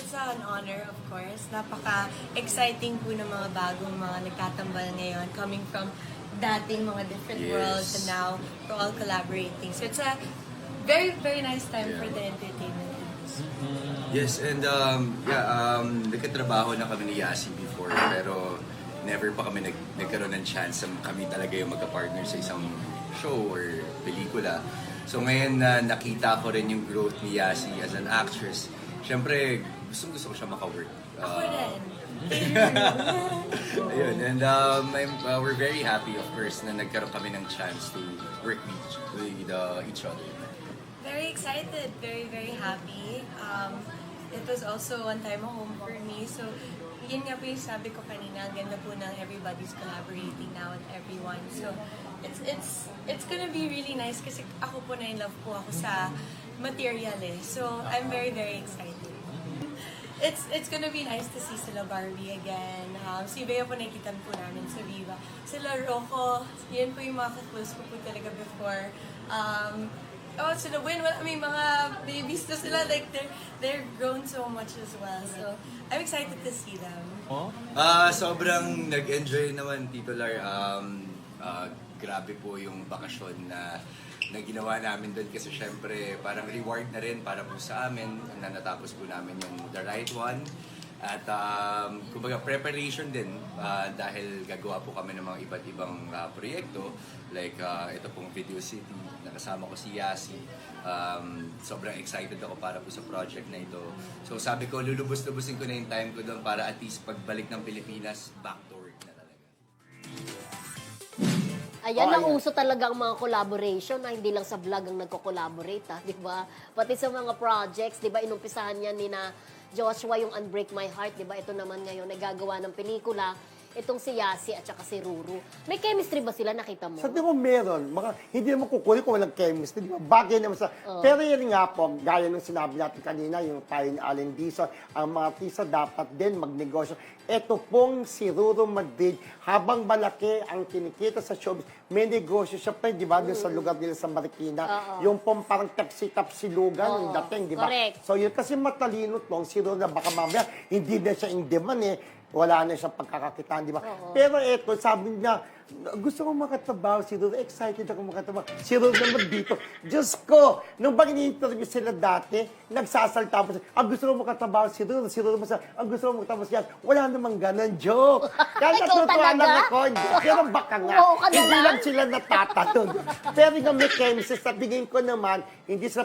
it's an honor, of course. Napaka-exciting po ng mga bagong mga nagtatambal ngayon, coming from dating mga different worlds, and now we're all collaborating. So it's a very, very nice time for the entertainment industry. Yes, and nagkatrabaho na kami ni Yasi before, pero never pa kami nagkaroon ng chance kami talaga yung magka-partner sa isang show or pelikula. So ngayon na nakita ko rin yung growth ni Yasi as an actress, syempre gusto ko siya maka-work. Ako rin. Ayun, and we're very happy, of course, na nagkaroon kami ng chance to work with each other. Very excited, very, very happy. It was also one time a home for me. So, yun nga po yung sabi ko kanina, ang ganda po ng everybody's collaborating now with everyone. So, it's gonna be really nice kasi ako po na in love po ako sa material eh. So, I'm very, very excited. It's gonna be nice to see sila Barbie again. Si Bea po nakikita po namin sa Viva. Sila Rocco, yun po yung mga ka-close ko po talaga before. Sila Win, may mga babies na sila, like they're grown so much as well. So, I'm excited to see them. Sobrang nag-enjoy naman, Tito Lar. Grabe po yung bakasyon na ginawa namin doon kasi syempre parang reward na rin para po sa amin na natapos po namin yung The Right One. At kumbaga preparation din dahil gagawa po kami ng mga iba't ibang proyekto like ito pong Video City, nakasama ko si Yasi. Sobrang excited ako para po sa project na ito. So sabi ko, lulubos-lubusin ko na yung time ko doon para at least pagbalik ng Pilipinas, back to work na talaga. Ayan, ang uso talaga ang mga collaboration na hindi lang sa vlog ang nagko-collaborate, di ba? Pati sa mga projects, di ba, inumpisahan niya ni na Joshua yung Unbreak My Heart, di ba? Ito naman ngayon, nagagawa ng pelikula. Itong si Yasi at saka si Ruru. May chemistry ba sila, nakita mo? Sabi ko meron. Hindi naman kukunin kung walang chemistry. Di ba? Bagay naman sa... Pero yan nga po, gaya ng sinabi natin kanina, yung tayo ni Allen Dizon, ang mga artista dapat din magnegosyo. Ito pong si Ruru Madrid, habang malaki ang kinikita sa showbiz, may negosyo siya pa, di ba? Doon sa lugar nila sa Marikina. Yung pong parang tapsi-tapsilugan, yung dating, di ba? Correct. So yun kasi matalino tong si Ruru na baka mamaya, hindi na siya in demand eh. Wala na siyang pagkakakitaan, di ba? Pero eto, sabi niya, gusto ko makatrabaho si Ruru. Excited ako makatrabaho. Si Ruru naman dito. Diyos ko! Nung bang ini-interview sila dati, nagsasalta po siya, gusto ko makatrabaho si Ruru. Si Ruru masaya, gusto ko makatrabaho siya. Wala namang ganun, joke. Kaya natutuwa lang ako. Pero baka nga, hindi lang sila natatanong. Pero yung may chemistry, sa tingin ko naman, hindi sila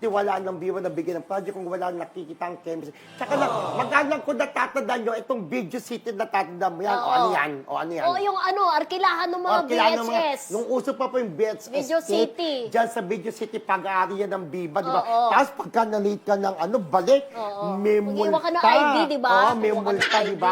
tiwalaan ng Viva na bigyan ng project kung wala nakikita ang chemistry. Tsaka lang, mag-alang ko natatandaan nyo, itong Video City natatandaan mo yan, o ano yan, o ano yan. O yung arkilahan ng mga VHS. Nung uso pa po yung VHS. Video City. Diyan sa Video City, pag-aari yan ng Viva, di ba? Tapos pagka na-late ka ng balik, may multa. Mag-iwan ka ng ID, di ba? May multa, di ba?